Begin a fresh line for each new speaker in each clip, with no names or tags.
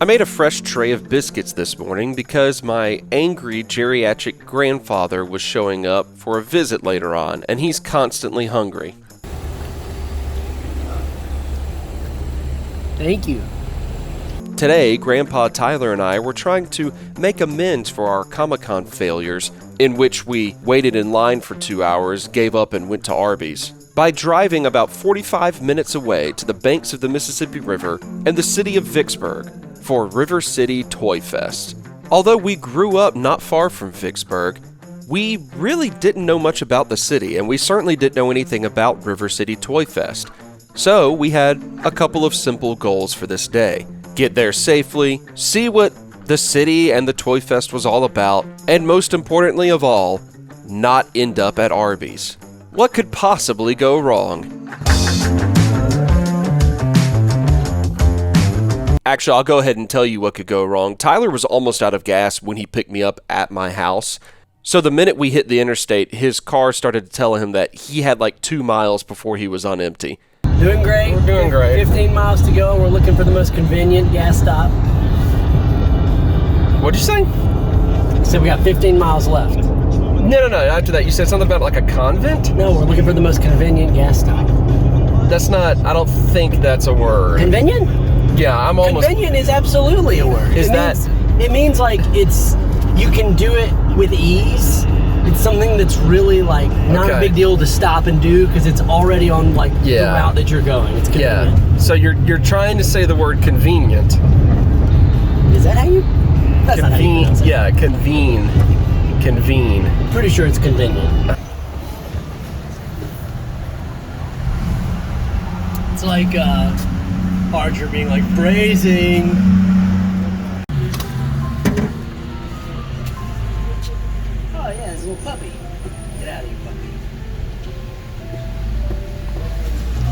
I made a fresh tray of biscuits this morning because my angry geriatric grandfather was showing up for a visit later on, and he's constantly hungry.
Thank you.
Today, Grandpa Tyler and I were trying to make amends for our Comic-Con failures, in which we waited in line for 2 hours, gave up, and went to Arby's, by driving about 45 minutes away to the banks of the Mississippi River and the city of Vicksburg for River City Toy Fest. Although we grew up not far from Vicksburg, we really didn't know much about the city, and we certainly didn't know anything about River City Toy Fest. So we had a couple of simple goals for this day. Get there safely, see what the city and the Toy Fest was all about, and most importantly of all, not end up at Arby's. What could possibly go wrong? Actually, I'll go ahead and tell you what could go wrong. Tyler was almost out of gas when he picked me up at my house. So the minute we hit the interstate, his car started to tell him that he had like 2 miles before he was on empty.
Doing great.
We're doing great.
15 miles to go. We're looking for the most convenient gas stop.
What'd you say?
So we got 15 miles left.
No. After that, you said something about like a convent?
No, we're looking for the most convenient gas stop.
That's not, I don't think that's a word.
Convenient?
Yeah, I'm almost...
Convenient is absolutely a word. It means like you can do it with ease. It's something that's really like not a big deal to stop and do because it's already on like the route that you're going. It's convenient.
Yeah. So you're trying to say the word convenient.
Is that how you? That's not how you pronounce it.
Yeah, convene.
Pretty sure it's convenient. It's like Archer being like phrasing. Oh yeah, it's a little puppy. Get out of here, puppy.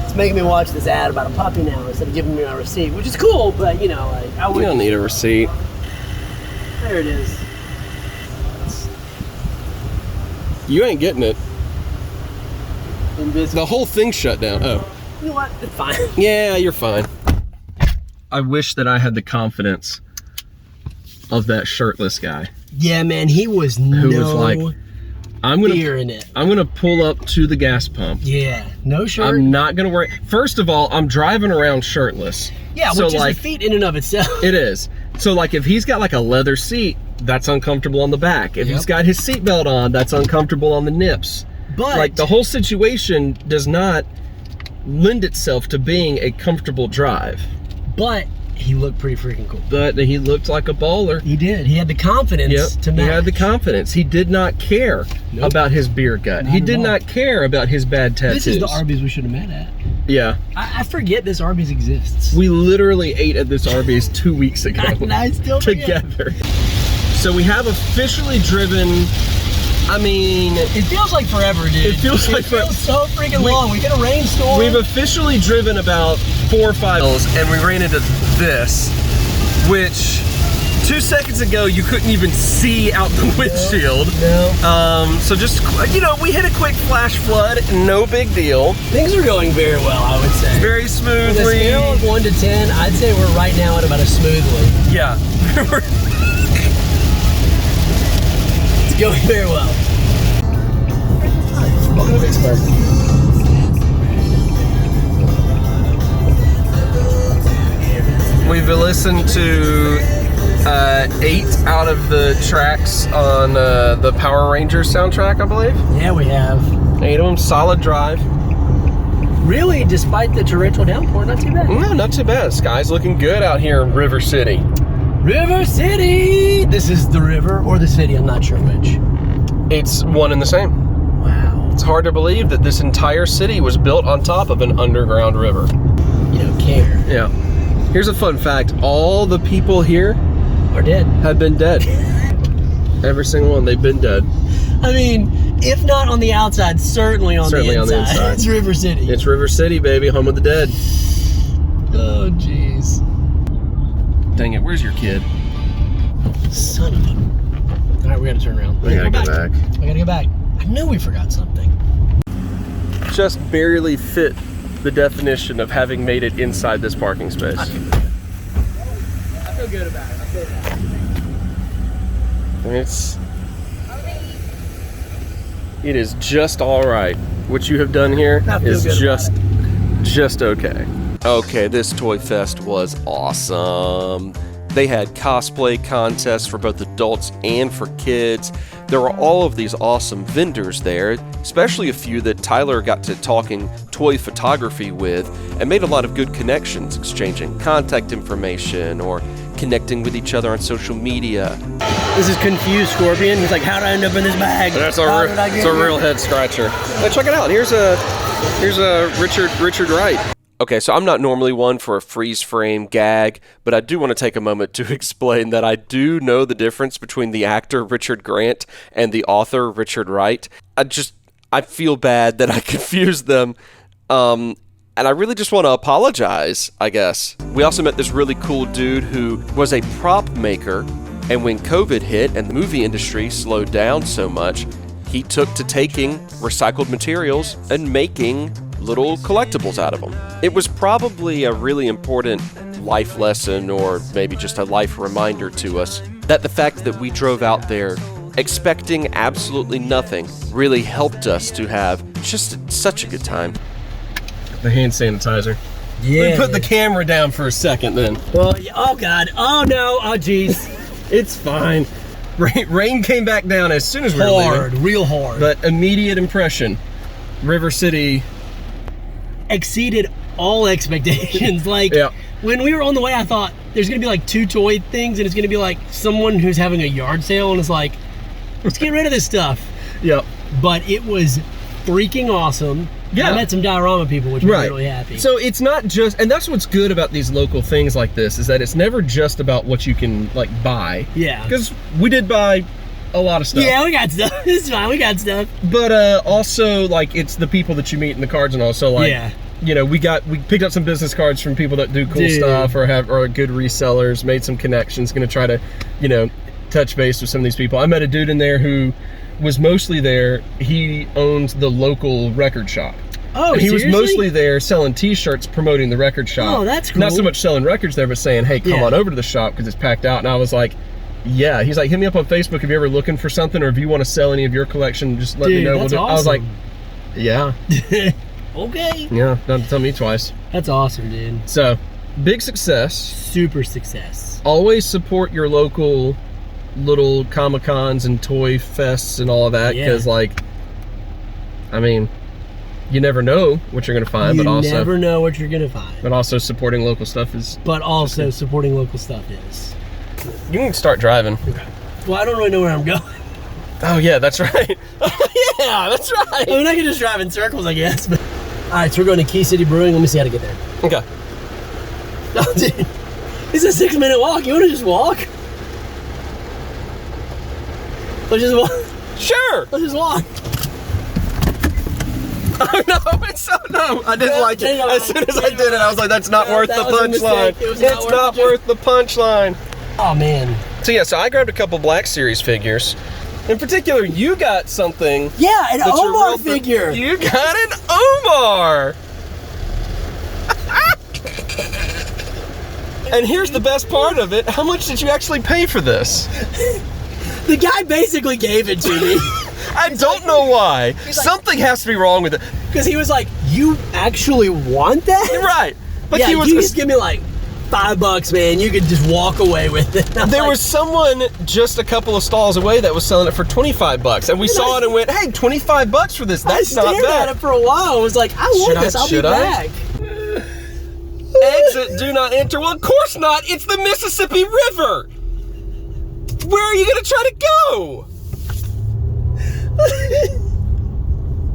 It's making me watch this ad about a puppy now instead of giving me a receipt, which is cool, but you know, like I would.
You don't need a receipt.
There it is.
You ain't getting it.
Invisible.
The whole thing shut down. Oh.
You know what? It's fine.
Yeah, you're fine. I wish that I had the confidence of that shirtless guy.
Yeah, man, he was
was like,
fear in it.
I'm gonna pull up to the gas pump.
Yeah, no shirt.
I'm not gonna worry. First of all, I'm driving around shirtless.
Yeah,
so
which is
like,
a feat in and of itself.
It is. So like if he's got like a leather seat, that's uncomfortable on the back. If he's got his seatbelt on, that's uncomfortable on the nips.
But
like the whole situation does not lend itself to being a comfortable drive.
But he looked pretty freaking cool.
But he looked like a baller.
He did. He had the confidence to match.
He had the confidence. He did not care about his beer gut. He did not care about his bad tattoos.
This is the Arby's we should have met at.
Yeah.
I forget this Arby's exists.
We literally ate at this Arby's 2 weeks ago.
I still forget.
Together. So we have officially driven, I mean...
It feels like forever, dude.
It feels so
freaking long. We hit a rainstorm.
We've officially driven about 4 or 5 miles, and we ran into this, which 2 seconds ago you couldn't even see out the windshield.
No.
So just, you know, we hit a quick flash flood, no big deal.
Things are going very well, I would say.
Very smoothly.
With a scale of 1 to 10, I'd say we're right now at about a smoothly.
Yeah.
It's going very well. Welcome to Vicksburg.
We've listened to 8 out of the tracks on the Power Rangers soundtrack, I believe.
Yeah, we have.
8 of them, solid drive.
Really, despite the torrential downpour, not too bad.
No, not too bad. Sky's looking good out here in River City.
River City! This is the river or the city, I'm not sure which.
It's one and the same.
Wow.
It's hard to believe that this entire city was built on top of an underground river.
You don't care.
Yeah. Here's a fun fact. All the people here
are dead.
Have been dead. Every single one, they've been dead.
I mean, if not on the outside, certainly on the inside. It's River City.
It's River City, baby, home of the dead.
Oh, jeez.
Dang it, where's your kid?
Son of a... All right, we gotta turn around.
We gotta go back.
We gotta go back. I knew we forgot something.
Just barely fit the definition of having made it inside this parking space.
I feel good about it. I'll say that.
It is just all right. What you have done here is just okay. Okay, this Toy Fest was awesome. They had cosplay contests for both adults and for kids. There were all of these awesome vendors there, especially a few that Tyler got to talking toy photography with and made a lot of good connections, exchanging contact information or connecting with each other on social media.
This is Confused Scorpion. He's like, how did I end up in this bag?
That's a real head scratcher. Hey, check it out. Here's a Richard Wright. Okay, so I'm not normally one for a freeze frame gag, but I do want to take a moment to explain that I do know the difference between the actor Richard Grant and the author Richard Wright. I feel bad that I confused them, and I really just want to apologize, I guess. We also met this really cool dude who was a prop maker, and when COVID hit and the movie industry slowed down so much, he took to taking recycled materials and making little collectibles out of them. It was probably a really important life lesson, or maybe just a life reminder to us, that the fact that we drove out there expecting absolutely nothing really helped us to have just such a good time. The hand sanitizer.
Yeah.
We put the camera down for a second then.
Well, oh God. Oh no. Oh geez.
It's fine. Rain came back down as soon as we were leaving.
Hard, real hard.
But immediate impression, River City
exceeded all expectations. Like, when we were on the way, I thought there's gonna be like 2 toy things, and it's gonna be like someone who's having a yard sale and is like, let's get rid of this stuff.
Yep.
But it was freaking awesome.
Yeah.
I met some diorama people, which made me really happy.
So it's not just, and that's what's good about these local things like this, is that it's never just about what you can like buy.
Yeah.
Because we did buy a lot of stuff.
Yeah, we got stuff. It's fine, we got stuff.
But also, like, it's the people that you meet in the cards, and also like, you know, we picked up some business cards from people that do cool stuff or are good resellers, made some connections, gonna try to, you know, touch base with some of these people. I met a dude in there who was mostly there. He owns the local record shop.
Oh,
and he
seriously?
was mostly there selling t-shirts, promoting the record shop.
Oh, that's cool.
Not so much selling records there, but saying, hey, come on over to the shop because it's packed out. And I was like, yeah. He's like, hit me up on Facebook if you're ever looking for something, or if you want to sell any of your collection, just let me know.
That's awesome.
I was like, yeah.
Okay.
Yeah, don't tell me twice.
That's awesome, dude.
So, big success.
Super success.
Always support your local little Comic-Cons and toy fests and all of that, because like, I mean, you never know what you're gonna find, but also
you never know what you're gonna find.
But also supporting local stuff is.
Supporting local stuff is.
You can start driving.
Okay. Well, I don't really know where I'm going.
Oh yeah, that's right. Yeah, that's right.
I mean, I can just drive in circles, I guess. But all right, so we're going to Key City Brewing. Let me see how to get there.
Okay.
Oh, dude, it's a 6-minute walk. You want to just walk? Let's just walk.
Sure.
Let's just walk.
Oh no, it's so no. I didn't like it. As soon as I did it, I was like, that's not worth the punchline. It's not worth the punchline.
Oh man.
So yeah, so I grabbed a couple Black Series figures. In particular, you got something.
Yeah, an Omar figure.
You got an Omar. And here's the best part of it. How much did you actually pay for this?
The guy basically gave it to me.
I don't know why. Something has to be wrong with it.
Because he was like, you actually want that?
Right. But
yeah,
he was
you just give me like $5, man. You could just walk away with it.
There was someone just a couple of stalls away that was selling it for $25, and we saw it and went, "Hey, $25 for this? That's not bad." I stared at
it for a while. I was like, "I want this. I'll be back."
Exit. Do not enter. Well, of course not. It's the Mississippi River. Where are you gonna try to go?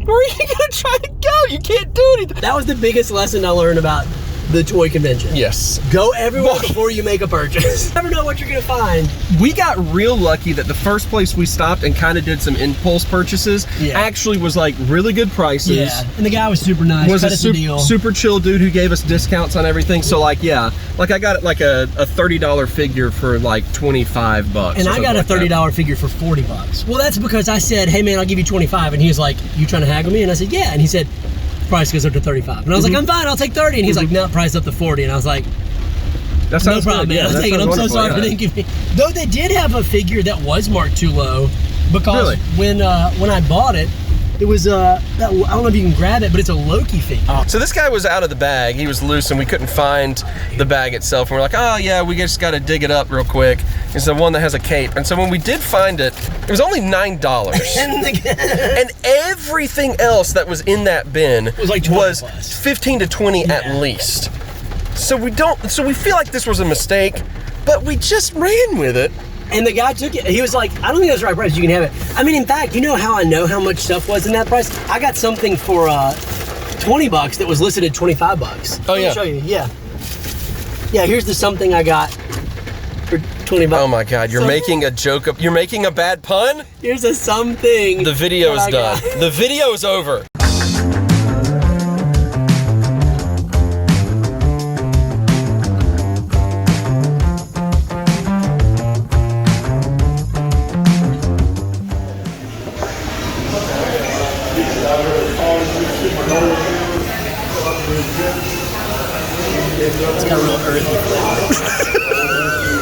Where are you gonna try to go? You can't do anything.
That was the biggest lesson I learned about the toy convention.
Yes.
Go everywhere before you make a purchase. You never know what you're gonna find.
We got real lucky that the first place we stopped and kind of did some impulse purchases actually was like really good prices.
Yeah, and the guy was super nice.
Was a super chill dude who gave us discounts on everything. So like, yeah, like I got like a $30 figure for like $25.
And I got a $30 figure for $40. Well, that's because I said, hey man, I'll give you 25. And he was like, you trying to haggle me? And I said, yeah. And he said, price goes up to 35. And I was like, I'm fine, I'll take 30. And he's like, no, price up to 40. And I was like,
That sounds
no problem,
good.
man.
Yeah,
I'll take it. I'm so sorry for thinking of me. Though they did have a figure that was marked too low, because when I bought it, it was I don't know if you can grab it, but it's a Loki figure.
So this guy was out of the bag. He was loose, and we couldn't find the bag itself. And we're like, oh yeah, we just got to dig it up real quick. It's the one that has a cape. And so when we did find it, it was only $9. And everything else that was in that bin
was like
15 to 20 at least. So we feel like this was a mistake, but we just ran with it.
And the guy took it. He was like, I don't think that's the right price. You can have it. I mean, in fact, you know how I know how much stuff was in that price? I got something for $20 that was listed at $25.
Oh, yeah.
Let me show you. Yeah. Yeah, here's the something I got for $20.
Oh my God, you're making a joke you're making a bad pun?
Here's a something.
The video is done. The video is over.
It's got a real earthy flavor.